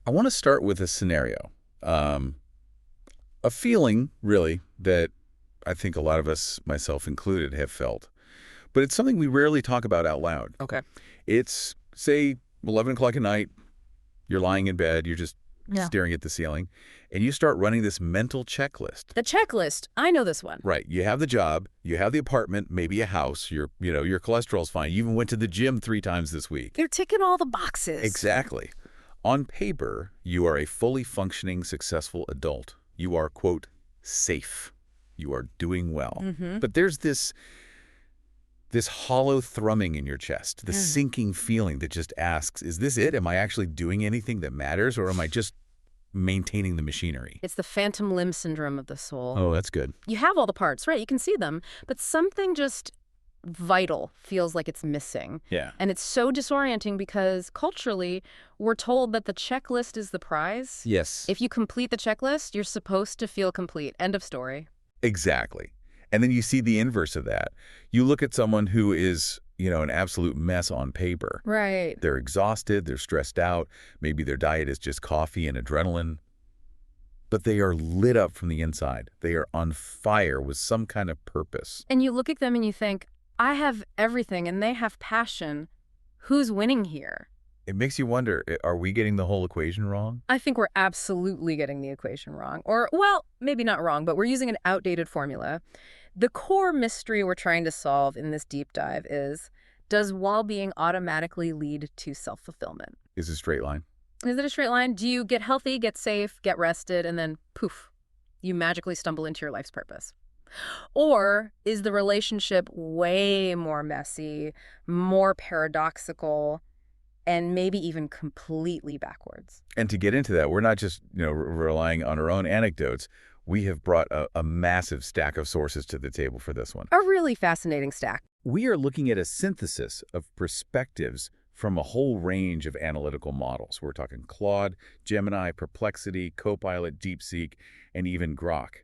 I want to start with a scenario, um, a feeling, really, that I think a lot of us, myself included, have felt. But it's something we rarely talk about out loud. Okay. It's, say, 11 o'clock at night, you're lying in bed, you're just Yeah. staring at the ceiling, and you start running this mental checklist. The checklist. I know this one. Right. You have the job, you have the apartment, maybe a house, your cholesterol's fine. You even went to the gym 3 times this week. They're ticking all the boxes. Exactly. On paper, you are a fully functioning, successful adult. You are, quote, safe. You are doing well. But there's this hollow thrumming in your chest, the sinking feeling that just asks, is this it? Am I actually doing anything that matters, or am I just maintaining the machinery? It's the phantom limb syndrome of the soul. Oh, that's good. You have all the parts, right? You can see them, but something just vital feels like it's missing. Yeah. And it's so disorienting because culturally, we're told that the checklist is the prize. Yes. If you complete the checklist, you're supposed to feel complete. End of story. Exactly. And then you see the inverse of that. You look at someone who is, an absolute mess on paper. Right. They're exhausted, they're stressed out, maybe their diet is just coffee and adrenaline. But they are lit up from the inside. They are on fire with some kind of purpose. And you look at them and you think, I have everything and they have passion. Who's winning here? It makes you wonder, are we getting the whole equation wrong? I think we're absolutely getting the equation wrong. Or, well, maybe not wrong, but we're using an outdated formula. The core mystery we're trying to solve in this deep dive is, does well-being automatically lead to self-fulfillment? Is it a straight line? Is it a straight line? Do you get healthy, get safe, get rested, and then poof, you magically stumble into your life's purpose? Or is the relationship way more messy, more paradoxical, and maybe even completely backwards? And to get into that, we're not just, relying on our own anecdotes. We have brought a massive stack of sources to the table for this one. A really fascinating stack. We are looking at a synthesis of perspectives from a whole range of analytical models. We're talking Claude, Gemini, Perplexity, Copilot, DeepSeek, and even Grok.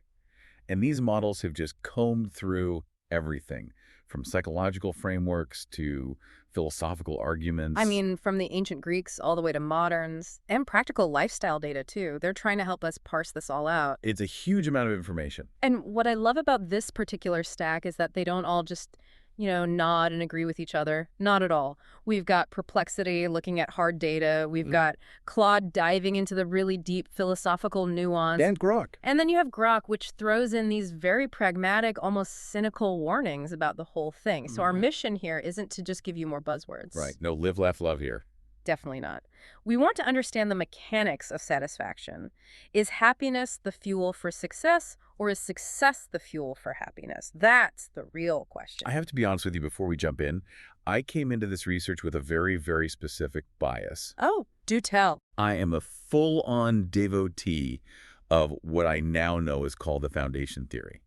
And these models have just combed through everything, from psychological frameworks to philosophical arguments. I mean, from the ancient Greeks all the way to moderns, and practical lifestyle data, too. They're trying to help us parse this all out. It's a huge amount of information. And what I love about this particular stack is that they don't all just, nod and agree with each other. Not at all. We've got Perplexity looking at hard data. We've got Claude diving into the really deep philosophical nuance. And Grok. And then you have Grok, which throws in these very pragmatic, almost cynical warnings about the whole thing. So our mission here isn't to just give you more buzzwords. Right. No live, laugh, love here. Definitely not. We want to understand the mechanics of satisfaction. Is happiness the fuel for success, or is success the fuel for happiness? That's the real question. I have to be honest with you before we jump in. I came into this research with a very, very specific bias. Oh, do tell. I am a full-on devotee of what I now know is called the foundation theory.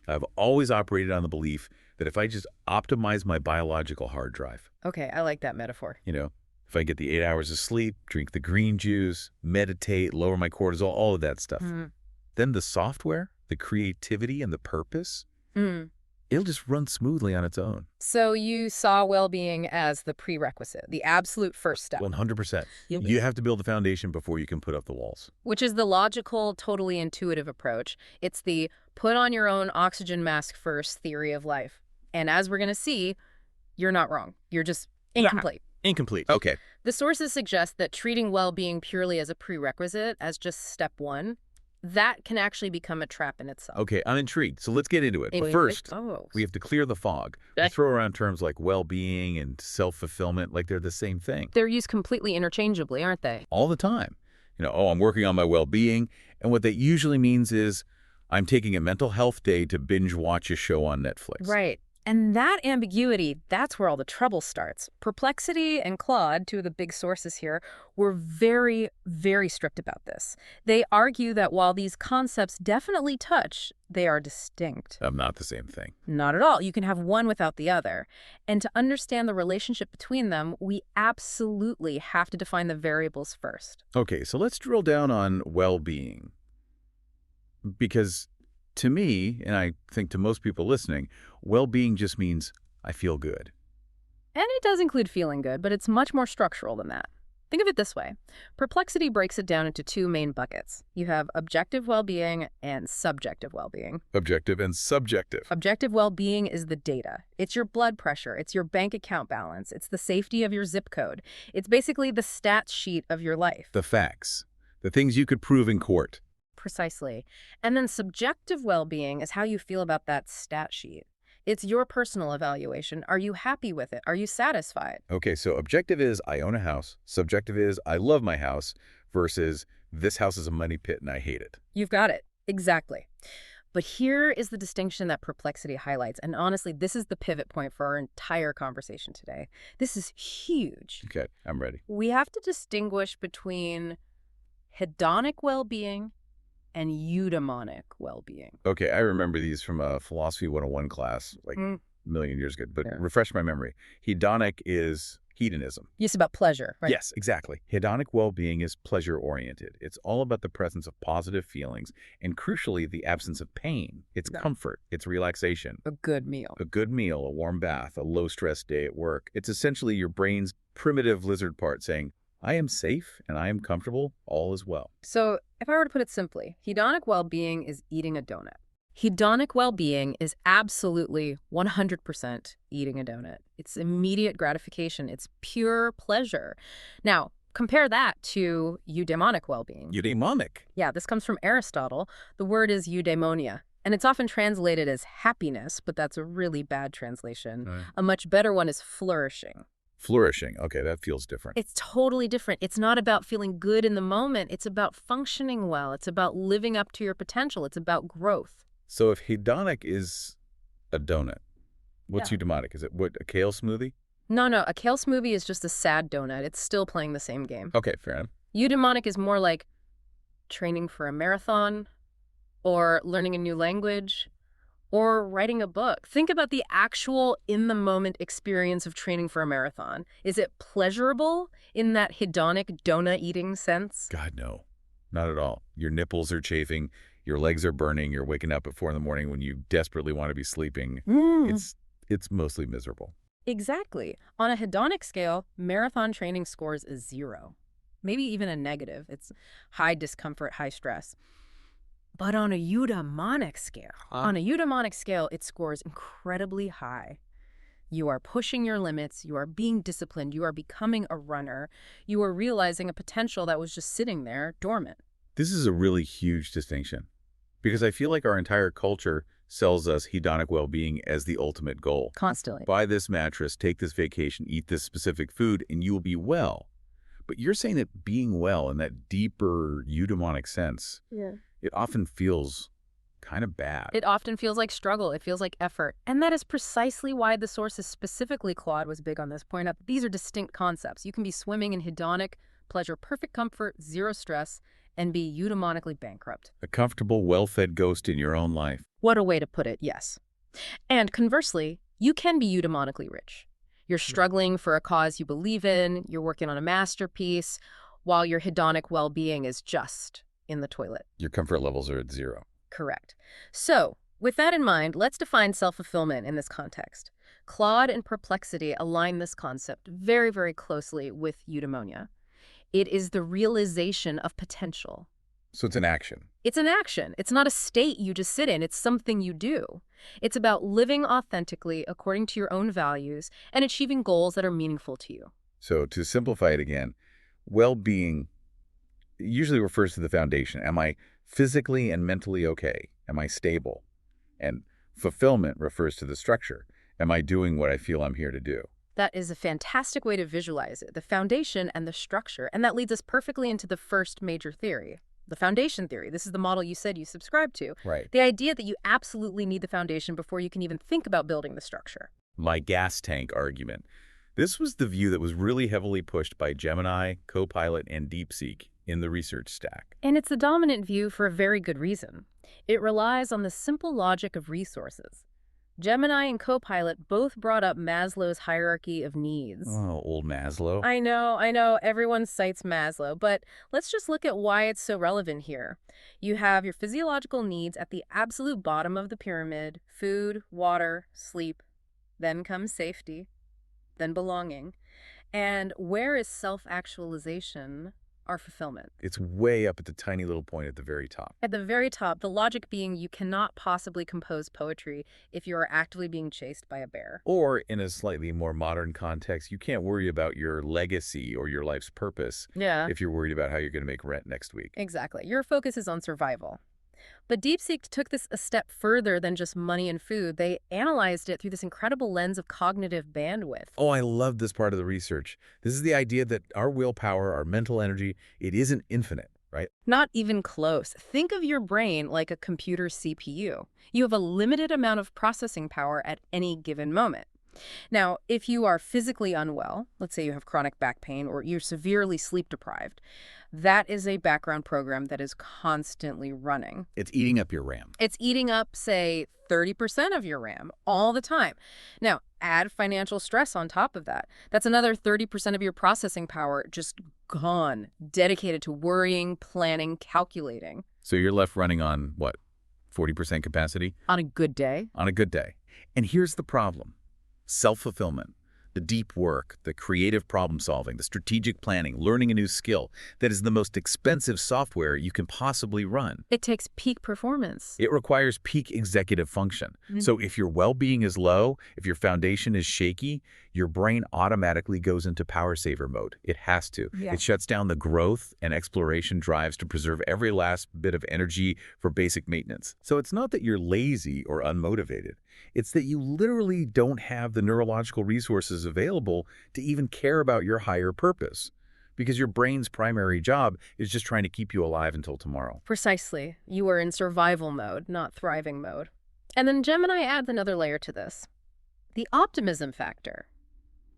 I've always operated on the belief that if I just optimize my biological hard drive, Okay, I like that metaphor. if I get the 8 hours of sleep, drink the green juice, meditate, lower my cortisol, all of that stuff, then the software, the creativity, and the purpose, it'll just run smoothly on its own. So you saw well-being as the prerequisite, the absolute first step. 100%. You have to build the foundation before you can put up the walls. Which is the logical, totally intuitive approach. It's the put on your own oxygen mask first theory of life. And as we're going to see, you're not wrong. You're just incomplete. Incomplete. Okay. The sources suggest that treating well-being purely as a prerequisite, as just step one, that can actually become a trap in itself. Okay, I'm intrigued. So let's get into it. But first, we have to clear the fog. We throw around terms like well-being and self-fulfillment like they're the same thing. They're used completely interchangeably, aren't they? All the time. I'm working on my well-being. And what that usually means is I'm taking a mental health day to binge watch a show on Netflix. Right. And that ambiguity, that's where all the trouble starts. Perplexity and Claude, two of the big sources here, were very, very strict about this. They argue that while these concepts definitely touch, they are distinct. Not the same thing. Not at all. You can have one without the other. And to understand the relationship between them, we absolutely have to define the variables first. Okay, so let's drill down on well-being. Because to me, and I think to most people listening, well-being just means I feel good. And it does include feeling good, but it's much more structural than that. Think of it this way. Perplexity breaks it down into two main buckets. You have objective well-being and subjective well-being. Objective and subjective. Objective well-being is the data. It's your blood pressure. It's your bank account balance. It's the safety of your zip code. It's basically the stats sheet of your life. The facts. The things you could prove in court. Precisely. And then subjective well-being is how you feel about that stat sheet. It's your personal evaluation. Are you happy with it? Are you satisfied? Okay, so objective is I own a house. Subjective is I love my house versus this house is a money pit and I hate it. You've got it. Exactly. But here is the distinction that perplexity highlights. And honestly, this is the pivot point for our entire conversation today. This is huge. Okay, I'm ready. We have to distinguish between hedonic well-being and eudaimonic well-being. Okay, I remember these from a Philosophy 101 class like a million years ago, but refresh my memory. Hedonic is hedonism. Yes, about pleasure, right? Yes, exactly. Hedonic well-being is pleasure-oriented. It's all about the presence of positive feelings and, crucially, the absence of pain. It's comfort. It's relaxation. A good meal. A good meal, a warm bath, a low-stress day at work. It's essentially your brain's primitive lizard part saying, I am safe and I am comfortable, all is well. So if I were to put it simply, hedonic well-being is eating a donut. Hedonic well-being is absolutely 100% eating a donut. It's immediate gratification. It's pure pleasure. Now, compare that to eudaimonic well-being. Eudaimonic? Yeah, this comes from Aristotle. The word is eudaimonia, and it's often translated as happiness, but that's a really bad translation. A much better one is flourishing. Flourishing. Okay, that feels different. It's totally different. It's not about feeling good in the moment. It's about functioning well. It's about living up to your potential. It's about growth. So if hedonic is a donut, what's eudaimonic? Is it a kale smoothie? No, a kale smoothie is just a sad donut. It's still playing the same game. Okay, fair enough. Eudaimonic is more like training for a marathon or learning a new language or writing a book. Think about the actual in-the-moment experience of training for a marathon. Is it pleasurable in that hedonic donut-eating sense? God, no. Not at all. Your nipples are chafing. Your legs are burning. You're waking up at 4 in the morning when you desperately want to be sleeping. It's mostly miserable. Exactly. On a hedonic scale, marathon training scores a 0. Maybe even a negative. It's high discomfort, high stress. But on a eudaimonic scale, it scores incredibly high. You are pushing your limits. You are being disciplined. You are becoming a runner. You are realizing a potential that was just sitting there dormant. This is a really huge distinction because I feel like our entire culture sells us hedonic well-being as the ultimate goal. Constantly. Buy this mattress, take this vacation, eat this specific food, and you will be well. But you're saying that being well in that deeper eudaimonic sense, it often feels kind of bad. It often feels like struggle. It feels like effort. And that is precisely why the sources, specifically Claude, was big on this point. These are distinct concepts. You can be swimming in hedonic pleasure, perfect comfort, zero stress, and be eudaimonically bankrupt. A comfortable, well-fed ghost in your own life. What a way to put it, yes. And conversely, you can be eudaimonically rich. You're struggling for a cause you believe in, you're working on a masterpiece, while your hedonic well-being is just in the toilet. Your comfort levels are at 0. Correct. So, with that in mind, let's define self-fulfillment in this context. Claude and perplexity align this concept very, very closely with eudaimonia. It is the realization of potential. So it's an action. It's an action. It's not a state you just sit in. It's something you do. It's about living authentically according to your own values and achieving goals that are meaningful to you. So to simplify it again, well-being usually refers to the foundation. Am I physically and mentally okay? Am I stable? And fulfillment refers to the structure. Am I doing what I feel I'm here to do? That is a fantastic way to visualize it, the foundation and the structure. And that leads us perfectly into the first major theory, the foundation theory. This is the model you said you subscribe to. Right. The idea that you absolutely need the foundation before you can even think about building the structure. My gas tank argument. This was the view that was really heavily pushed by Gemini, Copilot, and DeepSeek in the research stack. And it's the dominant view for a very good reason. It relies on the simple logic of resources. Gemini and Copilot both brought up Maslow's hierarchy of needs. Oh, old Maslow. I know, everyone cites Maslow, but let's just look at why it's so relevant here. You have your physiological needs at the absolute bottom of the pyramid: food, water, sleep. Then comes safety, then belonging. And where is self-actualization or fulfillment? It's way up at the tiny little point at the very top. At the very top, the logic being you cannot possibly compose poetry if you are actively being chased by a bear. Or in a slightly more modern context, you can't worry about your legacy or your life's purpose Yeah. if you're worried about how you're going to make rent next week. Exactly. Your focus is on survival. But DeepSeek took this a step further than just money and food. They analyzed it through this incredible lens of cognitive bandwidth. Oh, I love this part of the research. This is the idea that our willpower, our mental energy, it isn't infinite, right? Not even close. Think of your brain like a computer CPU. You have a limited amount of processing power at any given moment. Now, if you are physically unwell, let's say you have chronic back pain or you're severely sleep deprived, that is a background program that is constantly running. It's eating up your RAM. It's eating up, say, 30% of your RAM all the time. Now, add financial stress on top of that. That's another 30% of your processing power just gone, dedicated to worrying, planning, calculating. So you're left running on, what, 40% capacity? On a good day. On a good day. And here's the problem. Self-fulfillment, the deep work, the creative problem solving, the strategic planning, learning a new skill, that is the most expensive software you can possibly run. It takes peak performance. It requires peak executive function. So if your well-being is low, if your foundation is shaky, your brain automatically goes into power saver mode. It has to. Yeah. It shuts down the growth and exploration drives to preserve every last bit of energy for basic maintenance. So it's not that you're lazy or unmotivated. It's that you literally don't have the neurological resources available to even care about your higher purpose, because your brain's primary job is just trying to keep you alive until tomorrow. Precisely. You are in survival mode, not thriving mode. And then Gemini adds another layer to this. The optimism factor.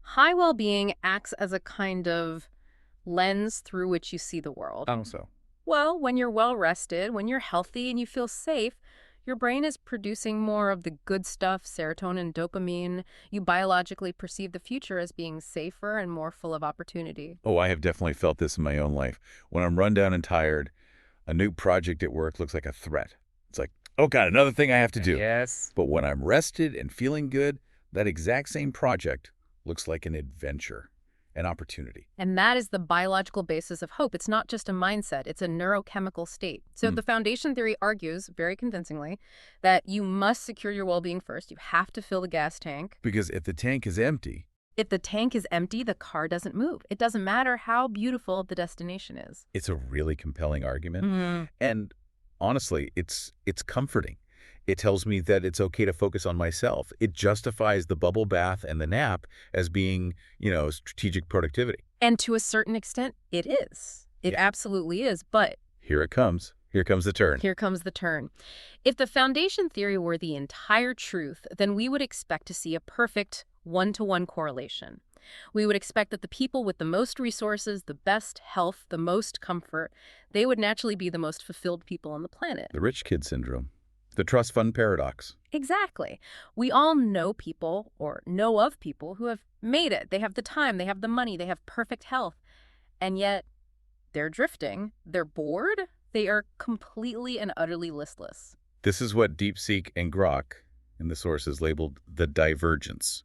High well-being acts as a kind of lens through which you see the world. So. Well, when you're well-rested, when you're healthy and you feel safe, your brain is producing more of the good stuff, serotonin, dopamine. You biologically perceive the future as being safer and more full of opportunity. Oh, I have definitely felt this in my own life. When I'm run down and tired, a new project at work looks like a threat. It's like, oh God, another thing I have to do. Yes. But when I'm rested and feeling good, that exact same project looks like an adventure, an opportunity. And that is the biological basis of hope. It's not just a mindset, it's a neurochemical state. So the foundation theory argues, very convincingly, that you must secure your well-being first. You have to fill the gas tank. Because if the tank is empty, If the tank is empty, the car doesn't move. It doesn't matter how beautiful the destination is. it's a really compelling argument. And honestly, it's comforting. It tells me that it's okay to focus on myself. It justifies the bubble bath and the nap as being, strategic productivity. And to a certain extent, it is. It absolutely is. But Here it comes. Here comes the turn. here comes the turn. If the foundation theory were the entire truth, then we would expect to see a perfect one-to-one correlation. We would expect that the people with the most resources, the best health, the most comfort, they would naturally be the most fulfilled people on the planet. The rich kid syndrome. The trust fund paradox. Exactly. We all know people or know of people who have made it. They have the time, they have the money, they have perfect health. And yet they're drifting, they're bored, they are completely and utterly listless. This is what DeepSeek and Grok in the sources labeled the divergence.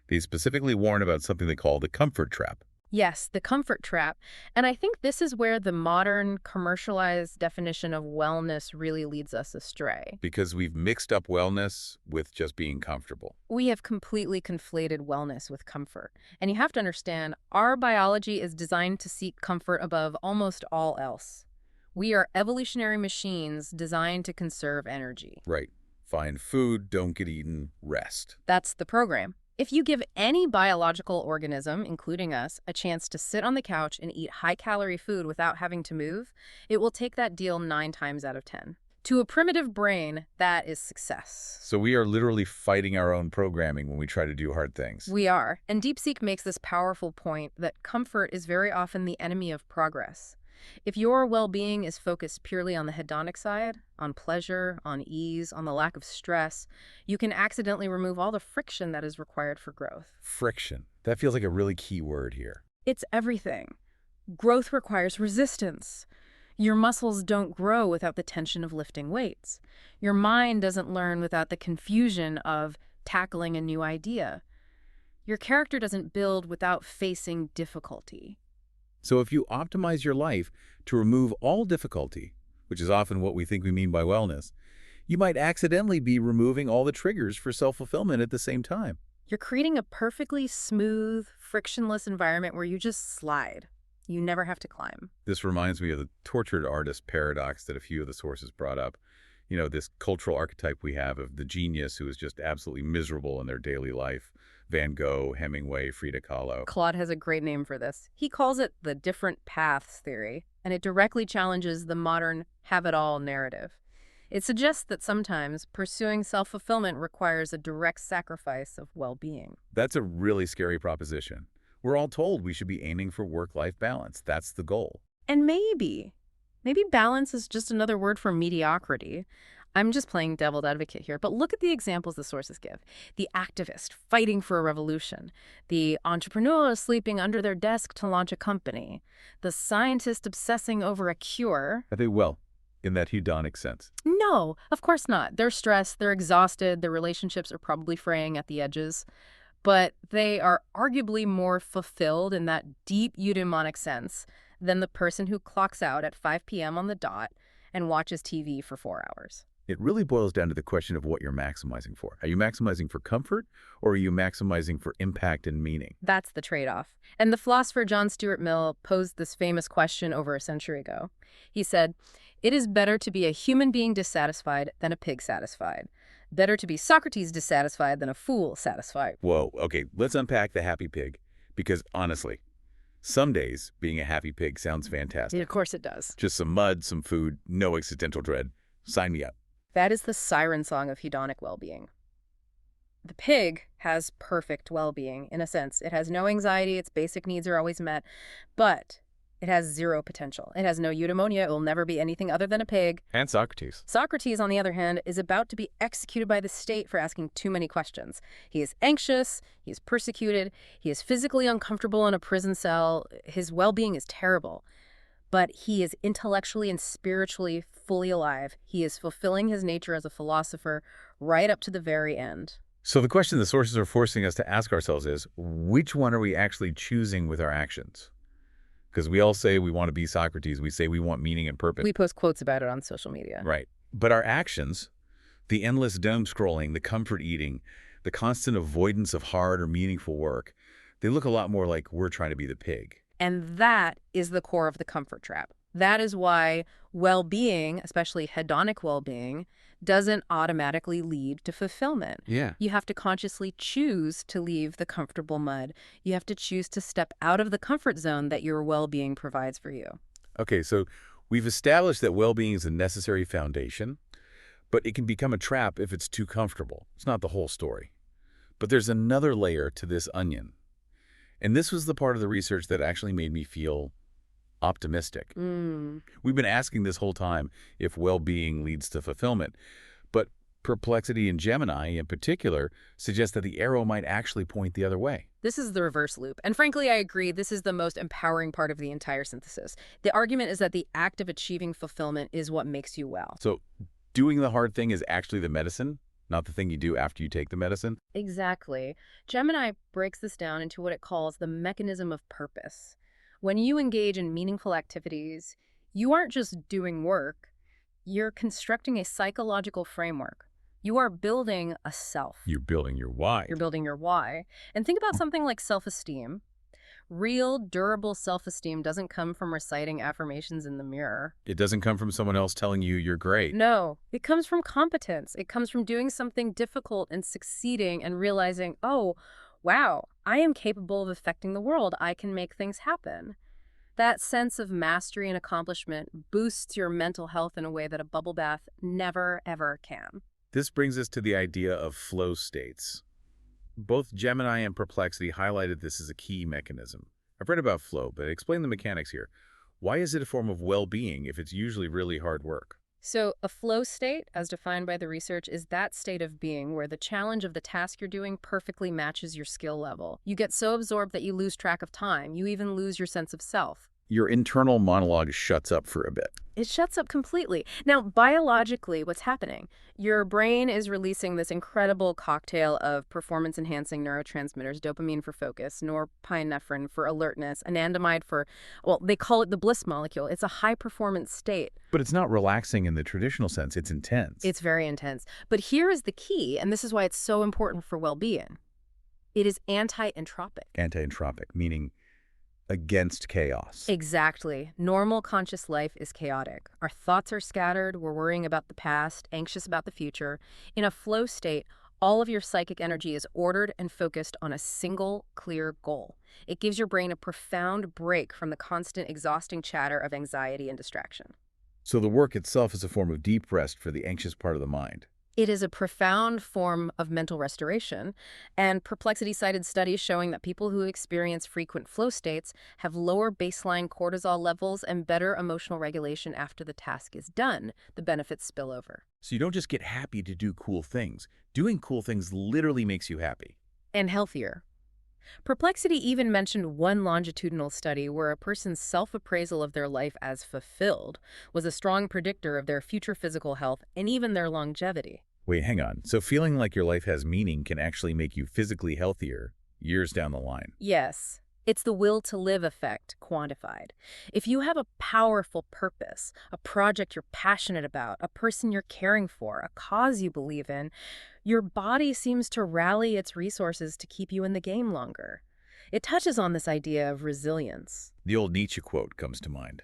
They specifically warn about something they call the comfort trap. Yes, the comfort trap. And I think this is where the modern commercialized definition of wellness really leads us astray. Because we've mixed up wellness with just being comfortable. We have completely conflated wellness with comfort. And you have to understand, our biology is designed to seek comfort above almost all else. We are evolutionary machines designed to conserve energy. Right. Find food, don't get eaten, rest. That's the program. If you give any biological organism, including us, a chance to sit on the couch and eat high-calorie food without having to move, it will take that deal 9 times out of 10. To a primitive brain, that is success. So we are literally fighting our own programming when we try to do hard things. We are. And DeepSeek makes this powerful point that comfort is very often the enemy of progress. If your well-being is focused purely on the hedonic side, on pleasure, on ease, on the lack of stress, you can accidentally remove all the friction that is required for growth. Friction. That feels like a really key word here. It's everything. Growth requires resistance. Your muscles don't grow without the tension of lifting weights. Your mind doesn't learn without the confusion of tackling a new idea. Your character doesn't build without facing difficulty. So if you optimize your life to remove all difficulty, which is often what we think we mean by wellness, you might accidentally be removing all the triggers for self-fulfillment at the same time. You're creating a perfectly smooth, frictionless environment where you just slide. You never have to climb. This reminds me of the tortured artist paradox that a few of the sources brought up. You know, this cultural archetype we have of the genius who is just absolutely miserable in their daily life. Van Gogh, Hemingway, Frida Kahlo. Claude has a great name for this. He calls it the different paths theory, and it directly challenges the modern have-it-all narrative. It suggests that sometimes pursuing self-fulfillment requires a direct sacrifice of well-being. That's a really scary proposition. We're all told we should be aiming for work-life balance. That's the goal. And maybe balance is just another word for mediocrity. I'm just playing devil's advocate here, but look at the examples the sources give. The activist fighting for a revolution, the entrepreneur sleeping under their desk to launch a company, the scientist obsessing over a cure. Are they well, in that hedonic sense? No, of course not. They're stressed, they're exhausted, their relationships are probably fraying at the edges. But they are arguably more fulfilled in that deep eudaimonic sense than the person who clocks out at 5 p.m. on the dot and watches TV for 4 hours. It really boils down to the question of what you're maximizing for. Are you maximizing for comfort, or are you maximizing for impact and meaning? That's the trade-off. And the philosopher John Stuart Mill posed this famous question over a century ago. He said, "It is better to be a human being dissatisfied than a pig satisfied. Better to be Socrates dissatisfied than a fool satisfied." Whoa, okay, let's unpack the happy pig. Because honestly, some days being a happy pig sounds fantastic. Of course it does. Just some mud, some food, no existential dread. Sign me up. That is the siren song of hedonic well-being. The pig has perfect well-being, in a sense. It has no anxiety, its basic needs are always met, but it has zero potential. It has no eudaimonia, it will never be anything other than a pig. And Socrates. Socrates, on the other hand, is about to be executed by the state for asking too many questions. He is anxious, he is persecuted, he is physically uncomfortable in a prison cell, his well-being is terrible. But he is intellectually and spiritually fully alive. He is fulfilling his nature as a philosopher right up to the very end. So the question the sources are forcing us to ask ourselves is, which one are we actually choosing with our actions? Because we all say we want to be Socrates. We say we want meaning and purpose. We post quotes about it on social media. Right. But our actions, the endless doom scrolling, the comfort eating, the constant avoidance of hard or meaningful work, they look a lot more like we're trying to be the pig. And that is the core of the comfort trap. That is why well-being, especially hedonic well-being, doesn't automatically lead to fulfillment. Yeah. You have to consciously choose to leave the comfortable mud. You have to choose to step out of the comfort zone that your well-being provides for you. Okay, so we've established that well-being is a necessary foundation, but it can become a trap if it's too comfortable. It's not the whole story. But there's another layer to this onion. And this was the part of the research that actually made me feel optimistic. We've been asking this whole time if well-being leads to fulfillment, but Perplexity and Gemini in particular suggest that the arrow might actually point the other way. This is the reverse loop. And frankly, I agree, this is the most empowering part of the entire synthesis. The argument is that the act of achieving fulfillment is what makes you well. So doing the hard thing is actually the medicine, not the thing you do after you take the medicine? Exactly. Gemini breaks this down into what it calls the mechanism of purpose. When you engage in meaningful activities, you aren't just doing work, you're constructing a psychological framework. You are building a self. You're building your why. You're building your why. And think about something like self-esteem. Real, durable self-esteem doesn't come from reciting affirmations in the mirror. It doesn't come from someone else telling you you're great. No, it comes from competence. It comes from doing something difficult and succeeding and realizing, oh, wow, I am capable of affecting the world. I can make things happen. That sense of mastery and accomplishment boosts your mental health in a way that a bubble bath never, ever can. This brings us to the idea of flow states. Both Gemini and Perplexity highlighted this as a key mechanism. I've read about flow, but explain the mechanics here. Why is it a form of well-being if it's usually really hard work? So a flow state, as defined by the research, is that state of being where the challenge of the task you're doing perfectly matches your skill level. You get so absorbed that you lose track of time. You even lose your sense of self. your internal monologue shuts up for a bit. It shuts up completely. Now, biologically, what's happening? Your brain is releasing this incredible cocktail of performance-enhancing neurotransmitters, dopamine for focus, norepinephrine for alertness, anandamide for, well, they call it the bliss molecule. It's a high-performance state. But it's not relaxing in the traditional sense. It's intense. It's very intense. But here is the key, and this is why it's so important for well-being. It is anti-entropic. Anti-entropic, meaning against chaos. Exactly. Normal conscious life is chaotic. Our thoughts are scattered, we're worrying about the past, anxious about the future. In a flow state, all of your psychic energy is ordered and focused on a single, clear goal. It gives your brain a profound break from the constant, exhausting chatter of anxiety and distraction. So the work itself is a form of deep rest for the anxious part of the mind. It is a profound form of mental restoration, and Perplexity cited studies showing that people who experience frequent flow states have lower baseline cortisol levels and better emotional regulation after the task is done. The benefits spill over. So you don't just get happy to do cool things. Doing cool things literally makes you happy. And healthier. Perplexity even mentioned one longitudinal study where a person's self-appraisal of their life as fulfilled was a strong predictor of their future physical health and even their longevity. Wait, hang on. So feeling like your life has meaning can actually make you physically healthier years down the line. Yes. It's the will to live effect quantified. If you have a powerful purpose, a project you're passionate about, a person you're caring for, a cause you believe in, your body seems to rally its resources to keep you in the game longer. It touches on this idea of resilience. The old Nietzsche quote comes to mind.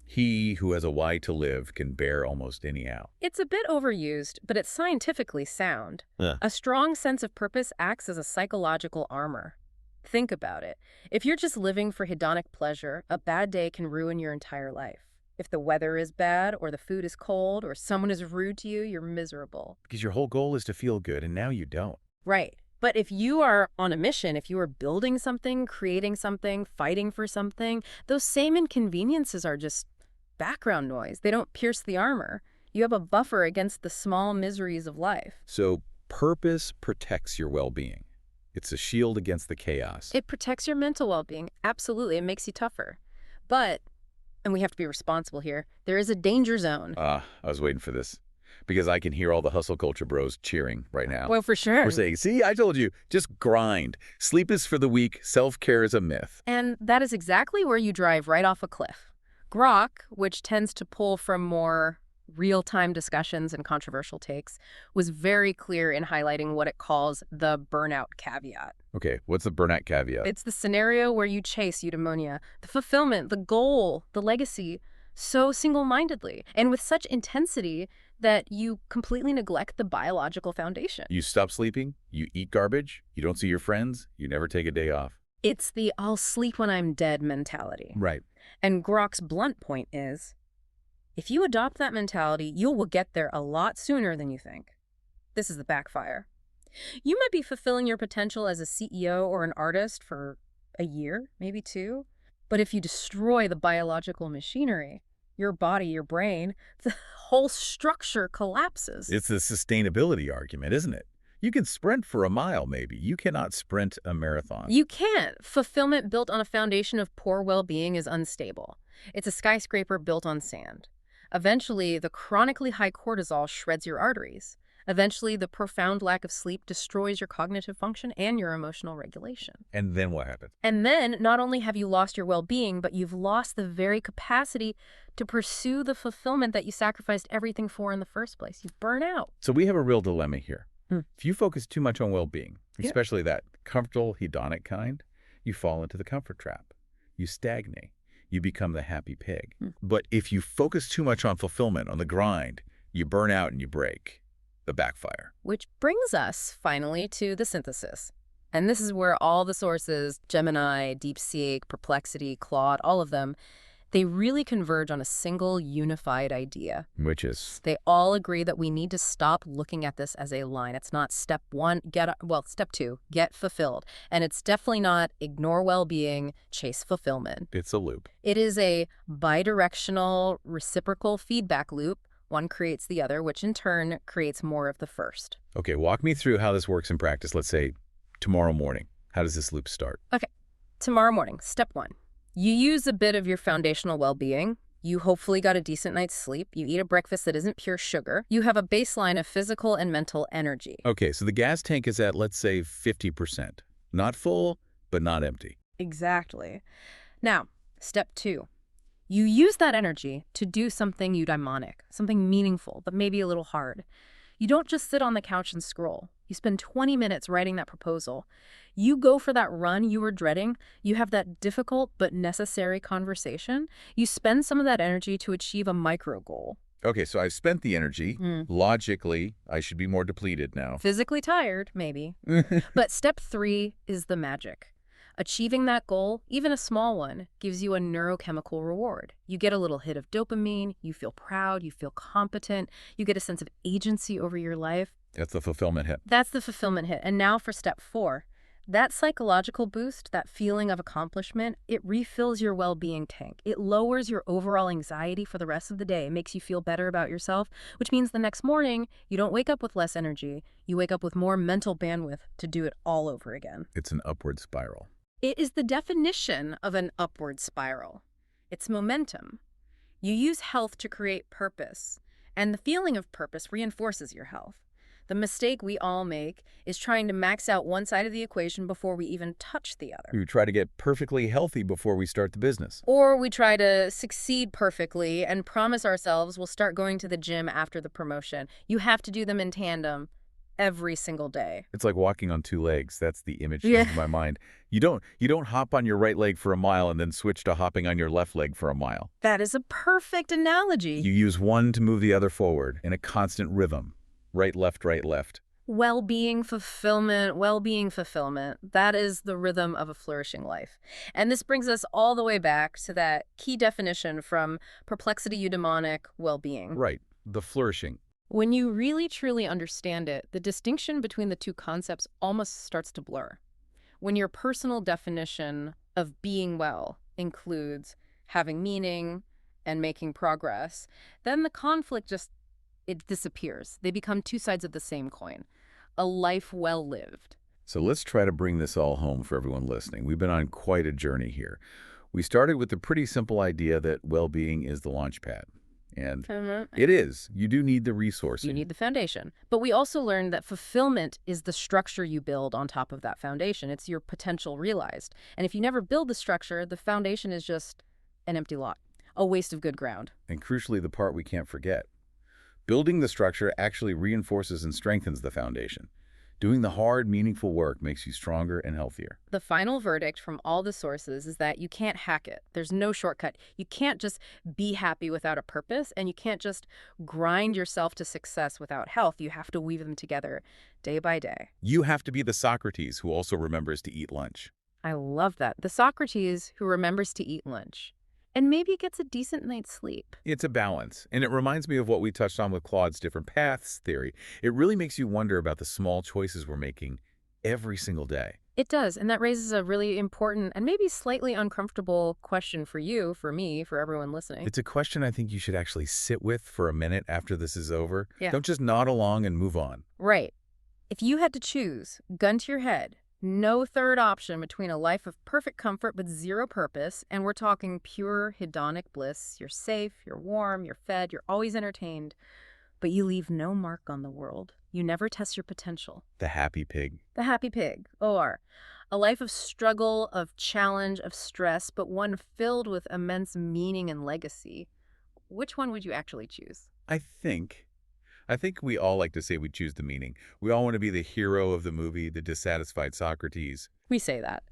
He who has a why to live can bear almost any out. It's a bit overused, but it's scientifically sound. Yeah. A strong sense of purpose acts as a psychological armor. Think about it. If you're just living for hedonic pleasure, a bad day can ruin your entire life. If the weather is bad, or the food is cold, or someone is rude to you, you're miserable. Because your whole goal is to feel good, and now you don't. Right. But if you are on a mission, if you are building something, creating something, fighting for something, those same inconveniences are just background noise. They don't pierce the armor. You have a buffer against the small miseries of life. So purpose protects your well-being. It's a shield against the chaos. It protects your mental well-being. Absolutely. It makes you tougher. But, and we have to be responsible here, there is a danger zone. I was waiting for this. Because I can hear all the hustle culture bros cheering right now. Well, for sure. We're saying, see, I told you, just grind. Sleep is for the weak. Self-care is a myth. And that is exactly where you drive right off a cliff. Grok, which tends to pull from more real-time discussions and controversial takes, was very clear in highlighting what it calls the burnout caveat. Okay, what's the burnout caveat? It's the scenario where you chase eudaimonia, the fulfillment, the goal, the legacy, so single-mindedly and with such intensity that you completely neglect the biological foundation. You stop sleeping, you eat garbage, you don't see your friends, you never take a day off. It's the I'll sleep when I'm dead mentality. Right. And Grok's blunt point is, if you adopt that mentality, you will get there a lot sooner than you think. This is the backfire. You might be fulfilling your potential as a CEO or an artist for a year, maybe two. But if you destroy the biological machinery, your body, your brain, the whole structure collapses. It's the sustainability argument, isn't it? You can sprint for a mile, maybe. You cannot sprint a marathon. You can't. Fulfillment built on a foundation of poor well-being is unstable. It's a skyscraper built on sand. Eventually, the chronically high cortisol shreds your arteries. Eventually, the profound lack of sleep destroys your cognitive function and your emotional regulation. And then what happens? And then, not only have you lost your well-being, but you've lost the very capacity to pursue the fulfillment that you sacrificed everything for in the first place. You burn out. So we have a real dilemma here. If you focus too much on well-being, Yeah. especially that comfortable, hedonic kind, you fall into the comfort trap. You stagnate. You become the happy pig. But if you focus too much on fulfillment, on the grind, you burn out and you break. The backfire. Which brings us, finally, to the synthesis. And this is where all the sources, Gemini, DeepSeek, Perplexity, Claude, all of them, they really converge on a single unified idea. Which is? They all agree that we need to stop looking at this as a line. It's not step one, step two, get fulfilled. And it's definitely not ignore well-being, chase fulfillment. It's a loop. It is a bidirectional, reciprocal feedback loop. One creates the other, which in turn creates more of the first. Okay, walk me through how this works in practice. Let's say tomorrow morning. How does this loop start? Okay, tomorrow morning, step one. You use a bit of your foundational well-being. You hopefully got a decent night's sleep. You eat a breakfast that isn't pure sugar. You have a baseline of physical and mental energy. Okay, so the gas tank is at, let's say, 50%. Not full, but not empty. Exactly. Now, step 2. You use that energy to do something eudaimonic, something meaningful, but maybe a little hard. You don't just sit on the couch and scroll. You spend 20 minutes writing that proposal. You go for that run you were dreading. You have that difficult but necessary conversation. You spend some of that energy to achieve a micro goal. Okay, so I've spent the energy. Logically, I should be more depleted now. Physically tired, maybe. But step 3 is the magic. Achieving that goal, even a small one, gives you a neurochemical reward. You get a little hit of dopamine, you feel proud, you feel competent, you get a sense of agency over your life. That's the fulfillment hit. That's the fulfillment hit. And now for step 4. That psychological boost, that feeling of accomplishment, it refills your well-being tank. It lowers your overall anxiety for the rest of the day. It makes you feel better about yourself, which means the next morning, you don't wake up with less energy. You wake up with more mental bandwidth to do it all over again. It's an upward spiral. It is the definition of an upward spiral. It's momentum. You use health to create purpose, and the feeling of purpose reinforces your health. The mistake we all make is trying to max out one side of the equation before we even touch the other. We try to get perfectly healthy before we start the business. Or we try to succeed perfectly and promise ourselves we'll start going to the gym after the promotion. You have to do them in tandem every single day. It's like walking on 2 legs. That's the image in my mind. You don't hop on your right leg for a mile and then switch to hopping on your left leg for a mile. That is a perfect analogy. You use one to move the other forward in a constant rhythm. Right, left, right, left. Well-being, fulfillment, that is the rhythm of a flourishing life. And this brings us all the way back to that key definition from Perplexity Eudaimonic Well-being. Right, the flourishing. When you really truly understand it, the distinction between the two concepts almost starts to blur. When your personal definition of being well includes having meaning and making progress, then the conflict it disappears. They become two sides of the same coin. A life well lived. So let's try to bring this all home for everyone listening. We've been on quite a journey here. We started with the pretty simple idea that well-being is the launch pad. And it is. You do need the resources. You need the foundation. But we also learned that fulfillment is the structure you build on top of that foundation. It's your potential realized. And if you never build the structure, the foundation is just an empty lot, a waste of good ground. And crucially, the part we can't forget. Building the structure actually reinforces and strengthens the foundation. Doing the hard, meaningful work makes you stronger and healthier. The final verdict from all the sources is that you can't hack it. There's no shortcut. You can't just be happy without a purpose, and you can't just grind yourself to success without health. You have to weave them together day by day. You have to be the Socrates who also remembers to eat lunch. I love that. The Socrates who remembers to eat lunch. And maybe gets a decent night's sleep. It's a balance, and it reminds me of what we touched on with Claude's different paths theory. It really makes you wonder about the small choices we're making every single day. It does, and that raises a really important and maybe slightly uncomfortable question for you, for me, for everyone listening. It's a question I think you should actually sit with for a minute after this is over. Yeah. Don't just nod along and move on. Right. If you had to choose, gun to your head, no third option between a life of perfect comfort but zero purpose, and we're talking pure hedonic bliss. You're safe, you're warm, you're fed, you're always entertained, but you leave no mark on the world. You never test your potential. The happy pig. The happy pig, OR. A life of struggle, of challenge, of stress, but one filled with immense meaning and legacy. Which one would you actually choose? I think we all like to say we choose the meaning. We all want to be the hero of the movie, the dissatisfied Socrates. We say that.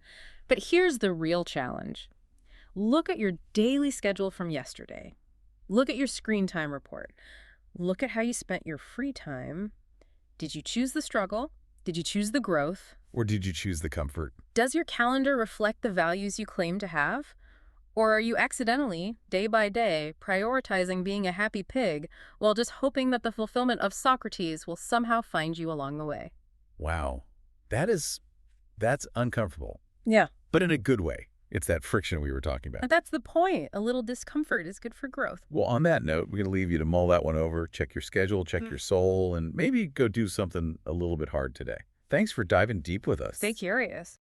But here's the real challenge. Look at your daily schedule from yesterday. Look at your screen time report. Look at how you spent your free time. Did you choose the struggle? Did you choose the growth? Or did you choose the comfort? Does your calendar reflect the values you claim to have? Or are you accidentally, day by day, prioritizing being a happy pig while just hoping that the fulfillment of Socrates will somehow find you along the way? Wow. That's uncomfortable. Yeah. But in a good way. It's that friction we were talking about. And that's the point. A little discomfort is good for growth. Well, on that note, we're going to leave you to mull that one over, check your schedule, check your soul, and maybe go do something a little bit hard today. Thanks for diving deep with us. Stay curious.